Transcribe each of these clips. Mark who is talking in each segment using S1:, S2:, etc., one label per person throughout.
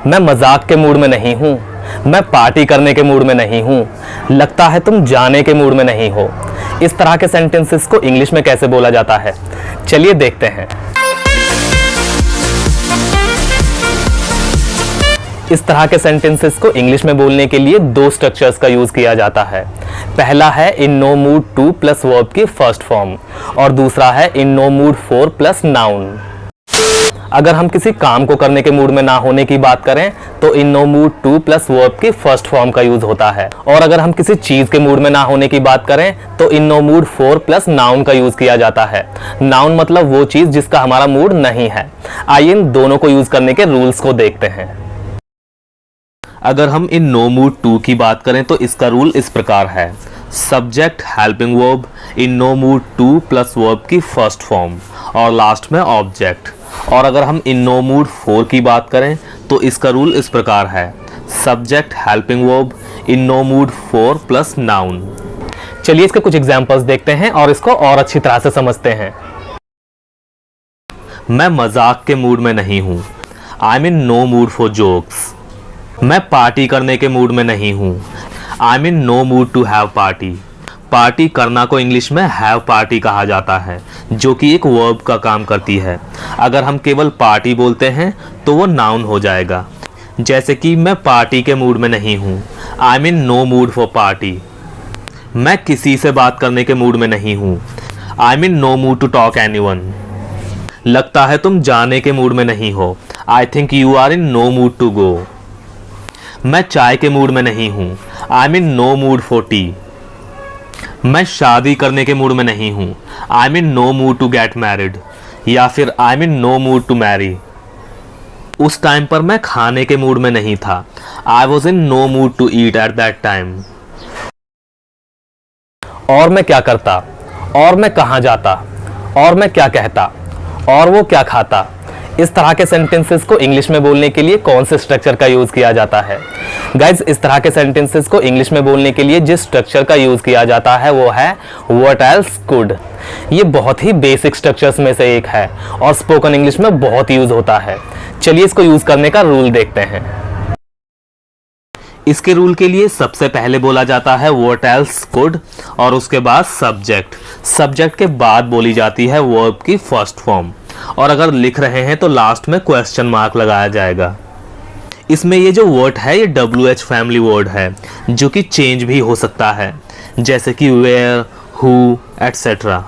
S1: मैं मजाक के मूड में नहीं हूँ, मैं पार्टी करने के मूड में नहीं हूँ, लगता है तुम जाने के मूड में नहीं हो। इस तरह के सेंटेंसेस को इंग्लिश में कैसे बोला जाता है, चलिए देखते हैं। इस तरह के सेंटेंसेस को इंग्लिश में बोलने के लिए दो स्ट्रक्चर्स का यूज किया जाता है। पहला है in no mood to plus verb की फर्स्ट फॉर्म और दूसरा है in no mood for plus noun. अगर हम किसी काम को करने के मूड में ना होने की बात करें तो in no mood to plus verb की फर्स्ट फॉर्म का यूज होता है, और अगर हम किसी चीज के मूड में ना होने की बात करें तो in no mood for plus noun का यूज किया जाता है। नाउन मतलब वो चीज जिसका हमारा मूड नहीं है। आइए इन दोनों को यूज करने के रूल्स को देखते हैं। अगर हम इन नो मूड टू की बात करें तो इसका रूल इस प्रकार है, subject helping verb in no mood to plus verb की फर्स्ट फॉर्म और लास्ट में ऑब्जेक्ट। और अगर हम इन नो मूड फोर की बात करें तो इसका रूल इस प्रकार है, subject helping verb in no mood for plus noun. चलिए इसके कुछ एग्जांपल्स देखते हैं और इसको और अच्छी तरह से समझते हैं। मैं मजाक के मूड में नहीं हूँ, I am in no mood for jokes. मैं पार्टी करने के मूड में नहीं हूँ, I am in no mood to have party. Party करना को इंग्लिश में हैव पार्टी कहा जाता है, जो कि एक वर्ब का काम करती है। अगर हम केवल पार्टी बोलते हैं तो वो नाउन हो जाएगा, जैसे कि मैं पार्टी के मूड में नहीं हूँ, I am in no mood for party. मैं किसी से बात करने के मूड में नहीं हूँ, I am in no mood to talk anyone. लगता है तुम जाने के मूड में नहीं हो, I think you are in no mood to go. मैं चाय के मूड में नहीं हूँ, I am in no mood for tea. मैं शादी करने के मूड में नहीं हूँ, I am in no mood to get married, या फिर I am in no mood to marry. उस टाइम पर मैं खाने के मूड में नहीं था, I was in no mood to eat at that time. और मैं क्या करता, और मैं कहाँ जाता, और मैं क्या कहता, और वो क्या खाता। इस तरह के सेंटेंसेस को इंग्लिश में बोलने के लिए कौन से स्ट्रक्चर का यूज किया जाता है? गाइज, इस तरह के सेंटेंसेस को इंग्लिश में बोलने के लिए जिस स्ट्रक्चर का यूज किया जाता है वो है व्हाट एल्स कुड। ये बहुत ही बेसिक स्ट्रक्चर्स में से एक है और स्पोकन इंग्लिश में बहुत यूज होता है। चलिए इसको यूज करने का रूल देखते हैं। इसके रूल के लिए सबसे पहले बोला जाता है व्हाट एल्स कुड और उसके बाद सब्जेक्ट। सब्जेक्ट के बाद बोली जाती है वर्ब की फर्स्ट फॉर्म, और अगर लिख रहे हैं तो लास्ट में क्वेश्चन मार्क लगाया जाएगा। इसमें ये जो वर्ड है ये WH फैमिली वर्ड है, जो कि चेंज भी हो सकता है, जैसे कि वेयर, हु, एटसेट्रा।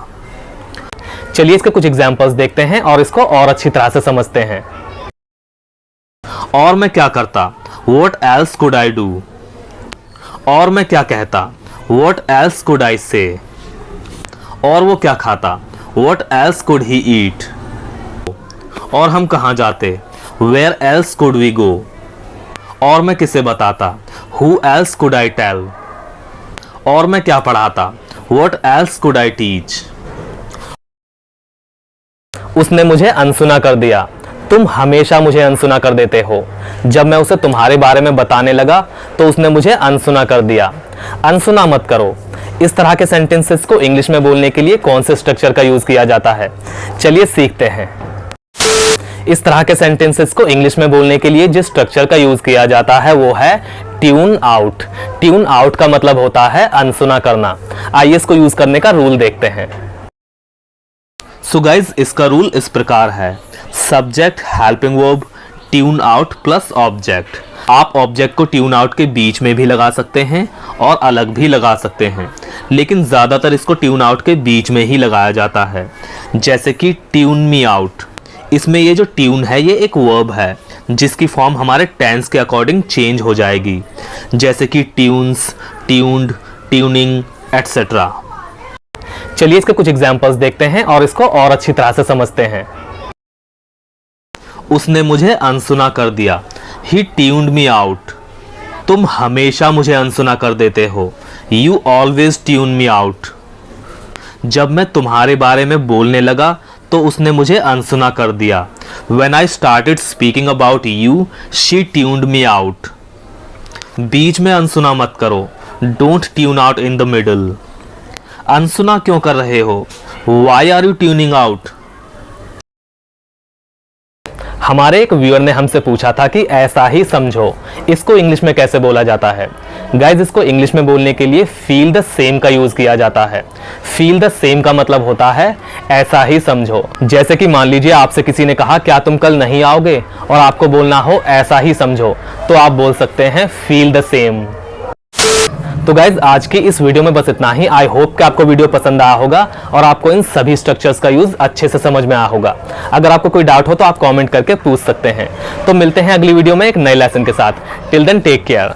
S1: चलिए इसके कुछ एग्जांपल्स देखते हैं और इसको और अच्छी तरह से समझते हैं। और मैं क्या करता, What else could I do? और मैं क्या कहता, What else could I say? और वो क्या खाता, What else could he eat? और हम कहाँ जाते, Where else could we go? और मैं किसे बताता, Who else could I tell? और मैं क्या पढ़ाता, What else could I teach? उसने मुझे अनसुना कर दिया, तुम हमेशा मुझे अनसुना कर देते हो। जब मैं उसे तुम्हारे बारे में बताने लगा तो उसने मुझे अनसुना कर दिया। अनसुना मत करो। इस तरह के सेंटेंसेस को इंग्लिश में बोलने के लिए कौन से स्ट्रक्चर का यूज किया जाता है, चलिए सीखते हैं। इस तरह के सेंटेंसेस को इंग्लिश में बोलने के लिए जिस स्ट्रक्चर का यूज किया जाता है वो है ट्यून आउट। ट्यून आउट का मतलब होता है अनसुना करना। आइए इसको यूज करने का रूल देखते हैं। सो गाइज, इसका रूल इस प्रकार है, subject helping verb tune out plus object. आप ऑब्जेक्ट को ट्यून आउट के बीच में भी लगा सकते हैं और अलग भी लगा सकते हैं, लेकिन ज़्यादातर इसको ट्यून आउट के बीच में ही लगाया जाता है, जैसे कि ट्यून मी आउट। इसमें ये जो ट्यून है ये एक वर्ब है जिसकी फॉर्म हमारे टेंस के अकॉर्डिंग चेंज हो जाएगी, जैसे कि ट्यून्स, ट्यून्ड, ट्यूनिंग, एटसेट्रा। चलिए इसके कुछ एग्जांपल्स देखते हैं और इसको और अच्छी तरह से समझते हैं। उसने मुझे अनसुना कर दिया, ही ट्यून्ड मी आउट। तुम हमेशा मुझे अनसुना कर देते हो, you always tune me out. जब मैं तुम्हारे बारे में बोलने लगा तो उसने मुझे अनसुना कर दिया, when I started speaking about you she tuned me out. बीच में अनसुना मत करो, don't tune out in the middle. अनसुना क्यों कर रहे हो, why are you tuning out. हमारे एक व्यूअर ने हमसे पूछा था कि ऐसा ही समझो इसको इंग्लिश में कैसे बोला जाता है। गाइज, इसको इंग्लिश में बोलने के लिए फील द सेम का यूज किया जाता है। फील द सेम का मतलब होता है ऐसा ही समझो। जैसे कि मान लीजिए आपसे किसी ने कहा क्या तुम कल नहीं आओगे, और आपको बोलना हो ऐसा ही समझो, तो आप बोल सकते हैं फील द सेम। तो गाइज, आज की इस वीडियो में बस इतना ही। आई होप कि आपको वीडियो पसंद आया होगा और आपको इन सभी स्ट्रक्चर्स का यूज अच्छे से समझ में आया होगा। अगर आपको कोई डाउट हो तो आप कमेंट करके पूछ सकते हैं। तो मिलते हैं अगली वीडियो में एक नए लेसन के साथ। Till then take care.